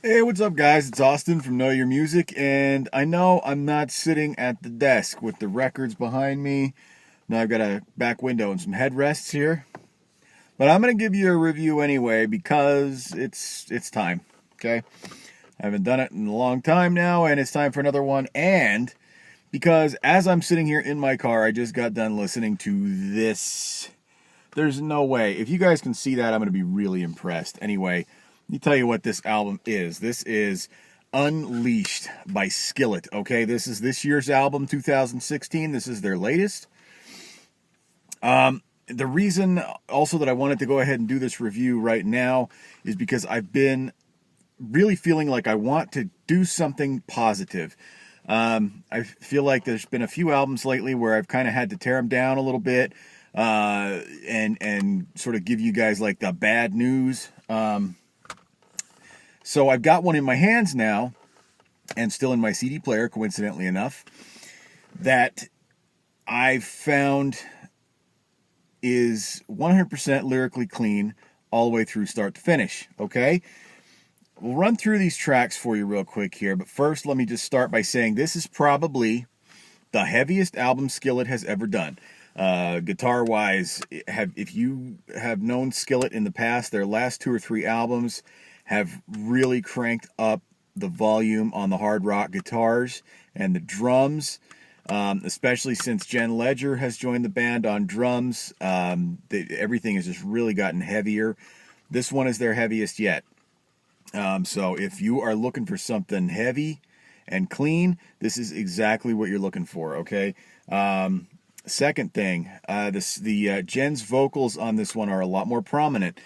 Hey, what's up, guys? It's Austin from Know Your Music, and I know I'm not sitting at the desk with the records behind me. Now I've got a back window and some headrests here, but I'm gonna give you a review anyway because it's time. Okay, I haven't done it in a long time now, and it's time for another one. And because as I'm sitting here in my car, I just got done listening to this. There's no way. If you guys can see that, I'm gonna be really impressed. Anyway, let me tell you what this album is. This is Unleashed by Skillet. Okay, this is this year's album, 2016. This is their latest. The reason also that I wanted to go ahead and do this review right now is because I've been really feeling like I want to do something positive. I feel like there's been a few albums lately where I've kind of had to tear them down a little bit, and sort of give you guys like the bad news. So I've got one in my hands now, and still in my CD player, coincidentally enough, that I've found is 100% lyrically clean all the way through start to finish. Okay? We'll run through these tracks for you real quick here, but first let me just start by saying this is probably the heaviest album Skillet has ever done. Guitar wise, if you have known Skillet in the past, their last two or three albums have really cranked up the volume on the hard rock guitars and the drums, especially since Jen Ledger has joined the band on drums. Everything has just really gotten heavier. This one is their heaviest yet. So if you are looking for something heavy and clean, this is exactly what you're looking for. Okay. Second thing, Jen's vocals on this one are a lot more prominent.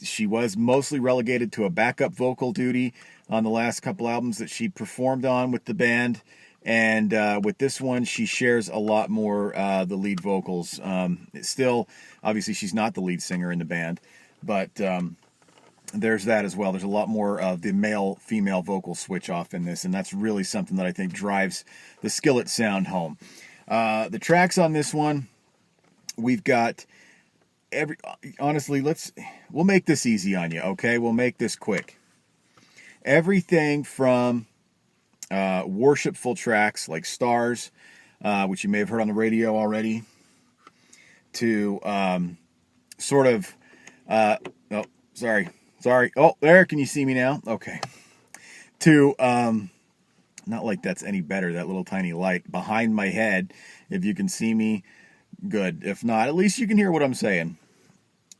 She was mostly relegated to a backup vocal duty on the last couple albums that she performed on with the band, and with this one, she shares a lot more the lead vocals. Still, obviously, she's not the lead singer in the band, but there's that as well. There's a lot more of the male-female vocal switch off in this, and that's really something that I think drives the Skillet sound home. The tracks on this one, we've got honestly, we'll make this easy on you, okay? We'll make this quick. Everything from worshipful tracks like Stars, which you may have heard on the radio already, to sort of oh, sorry. Oh, there, can you see me now? Okay. To not like that's any better, that little tiny light behind my head. If you can see me, good. If not, at least you can hear what I'm saying.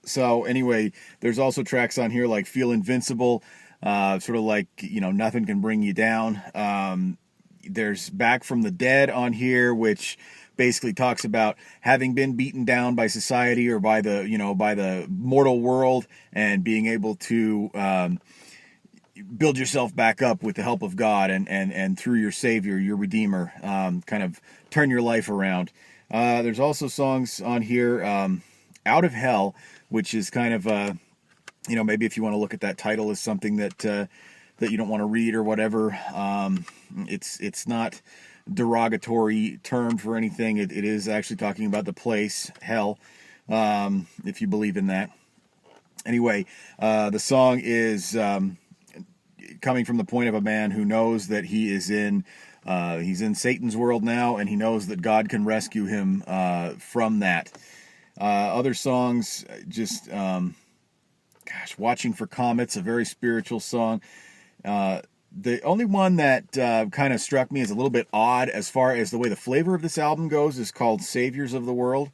So anyway, there's also tracks on here like Feel Invincible, sort of like, Nothing Can Bring You Down. There's Back from the Dead on here, which basically talks about having been beaten down by society or by the mortal world, and being able to build yourself back up with the help of God and through your Savior, your Redeemer, kind of turn your life around. There's also songs on here, Out of Hell, which is kind of, maybe if you want to look at that title as something that you don't want to read or whatever. It's not derogatory term for anything. It is actually talking about the place, hell, if you believe in that. Anyway, the song is coming from the point of a man who knows that he's in Satan's world now, and he knows that God can rescue him from that. Other songs, just Watching for Comets, a very spiritual song. The only one that kind of struck me as a little bit odd as far as the way the flavor of this album goes is called Saviors of the World.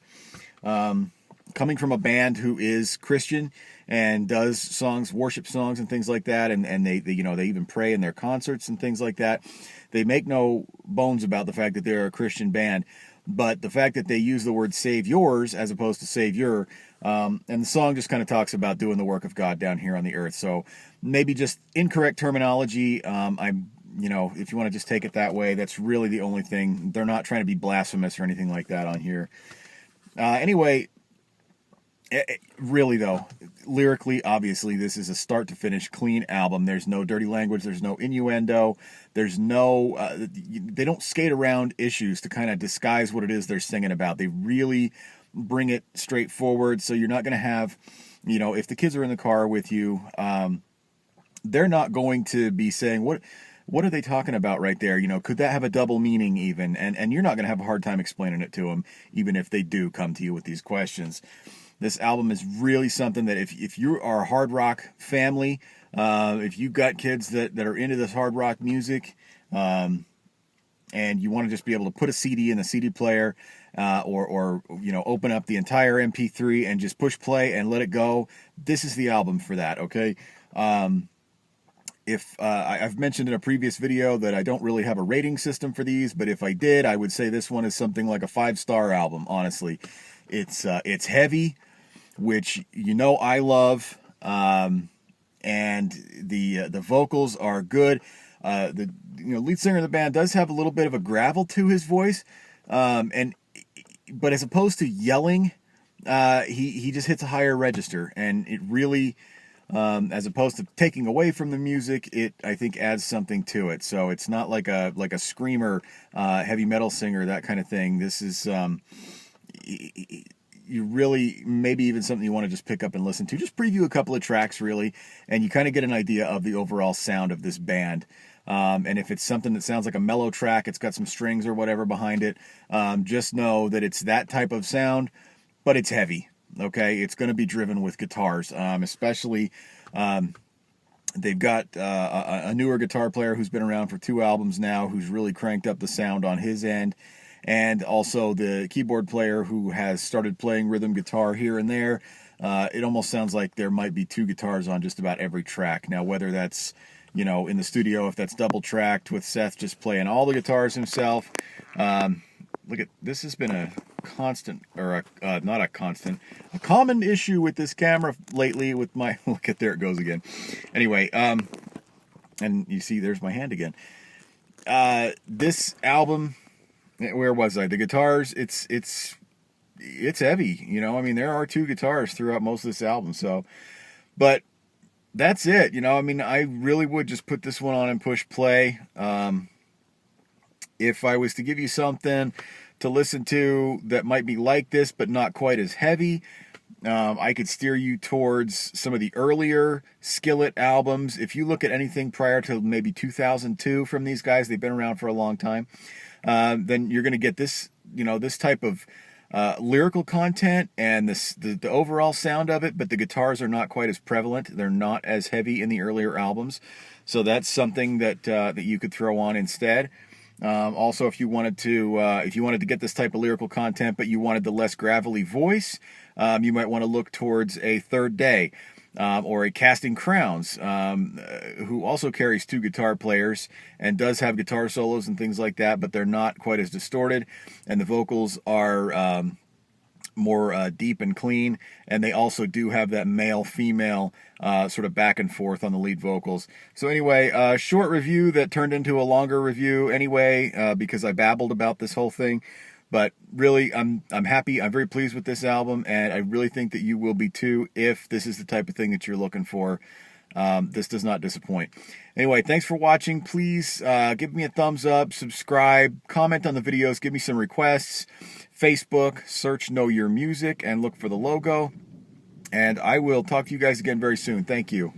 Coming from a band who is Christian and does songs, worship songs and things like that, and they even pray in their concerts and things like that. They make no bones about the fact that they're a Christian band, but the fact that they use the word "save yours" as opposed to "savior," and the song just kind of talks about doing the work of God down here on the earth. So maybe just incorrect terminology. If you want to just take it that way, that's really the only thing. They're not trying to be blasphemous or anything like that on here. Anyway. Really, though, lyrically, obviously, this is a start-to-finish clean album. There's no dirty language. There's no innuendo. There's no... they don't skate around issues to kind of disguise what it is they're singing about. They really bring it straight forward, so you're not going to have... if the kids are in the car with you, they're not going to be saying, what are they talking about right there? You know, could that have a double meaning even? And you're not going to have a hard time explaining it to them, even if they do come to you with these questions. This album is really something that if you are a hard rock family, if you've got kids that are into this hard rock music, and you want to just be able to put a CD in the CD player, or you know, open up the entire MP3 and just push play and let it go, this is the album for that. Okay. I've mentioned in a previous video that I don't really have a rating system for these, but if I did, I would say this one is something like a 5-star album. Honestly, it's heavy, which you know I love, and the vocals are good. The lead singer of the band does have a little bit of a gravel to his voice, but as opposed to yelling, he just hits a higher register, and it really, as opposed to taking away from the music, it, I think, adds something to it. So it's not like a screamer, heavy metal singer, that kind of thing. This is you really, maybe even something you want to just pick up and listen to. Just preview a couple of tracks, really, and you kind of get an idea of the overall sound of this band. And if it's something that sounds like a mellow track, it's got some strings or whatever behind it, just know that it's that type of sound, but it's heavy. Okay, it's going to be driven with guitars, especially they've got a newer guitar player who's been around for 2 albums now, who's really cranked up the sound on his end, and also the keyboard player who has started playing rhythm guitar here and there. It almost sounds like there might be 2 guitars on just about every track. Now, whether that's, you know, in the studio, if that's double tracked with Seth just playing all the guitars himself. Look at this, has been a constant, or not a constant, a common issue with this camera lately with my, look at, there it goes again. Anyway, and you see there's my hand again. This album, where was I? The guitars, it's heavy, you know. I mean, there are 2 guitars throughout most of this album, so, but that's it, you know. I mean, I really would just put this one on and push play. If I was to give you something to listen to that might be like this, but not quite as heavy, I could steer you towards some of the earlier Skillet albums. If you look at anything prior to maybe 2002 from these guys, they've been around for a long time, then you're going to get this, you know, this type of lyrical content and the overall sound of it, but the guitars are not quite as prevalent. They're not as heavy in the earlier albums. So that's something that you could throw on instead. Also, if you wanted to get this type of lyrical content, but you wanted the less gravelly voice, you might want to look towards a Third Day, or a Casting Crowns, who also carries 2 guitar players and does have guitar solos and things like that, but they're not quite as distorted, and the vocals are more deep and clean, and they also do have that male-female sort of back and forth on the lead vocals. So anyway, short review that turned into a longer review anyway, because I babbled about this whole thing. But really, I'm happy. I'm very pleased with this album, and I really think that you will be too if this is the type of thing that you're looking for. This does not disappoint. Anyway, thanks for watching. Please give me a thumbs up, subscribe, comment on the videos, give me some requests. Facebook, search Know Your Music, and look for the logo. And I will talk to you guys again very soon. Thank you.